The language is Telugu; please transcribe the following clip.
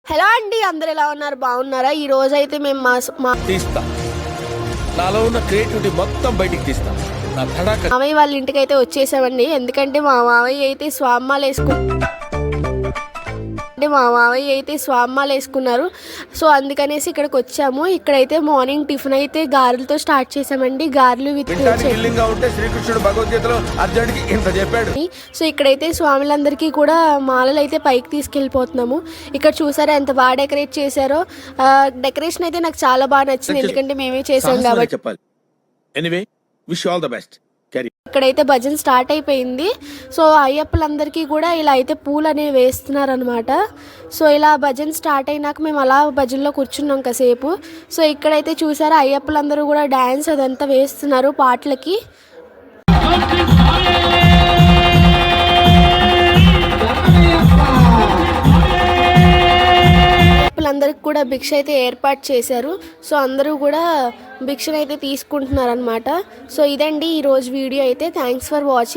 హలో అండి, అందరు ఎలా ఉన్నారు? బాగున్నారా? ఈ రోజు అయితే మేము తీస్తా నాలో ఉన్న క్రియేటివిటీ మొత్తం బయటికి తీస్తా. మామయ్య వాళ్ళ ఇంటికి అయితే వచ్చేసామండి. ఎందుకంటే మా మామయ్య అయితే స్వామ్మాలు వేసుకున్నారు. సో అందుకనేసి ఇక్కడికి వచ్చాము. ఇక్కడైతే మార్నింగ్ టిఫిన్ అయితే గారెలతో స్టార్ట్ చేసామండి. గారెలు విత్ సో ఇక్కడైతే స్వాములందరికీ కూడా మాలలు అయితే పైకి తీసుకెళ్ళిపోతున్నాము. ఇక్కడ చూసారా ఎంత బాగా డెకరేట్ చేశారో. డెకరేషన్ అయితే నాకు చాలా బాగా నచ్చింది, ఎందుకంటే మేమే చేసాం కాబట్టి. ఇక్కడైతే భజన స్టార్ట్ అయిపోయింది. సో అయ్యప్పలందరికీ కూడా ఇలా అయితే పూలు అనేవి వేస్తున్నారు అనమాట. సో ఇలా భజన స్టార్ట్ అయినాక మేము అలా భజనలో కూర్చున్నాం కాసేపు. సో ఇక్కడైతే చూసారా అయ్యప్పలందరూ కూడా డ్యాన్స్ అదంతా వేస్తున్నారు పాటలకి. అందరికి కూడా భిక్ష అయితే ఏర్పాటు చేశారు. సో అందరూ కూడా భిక్షను అయితే తీసుకుంటున్నారు అనమాట. సో ఇదండి ఈరోజు వీడియో అయితే. Thanks for watching.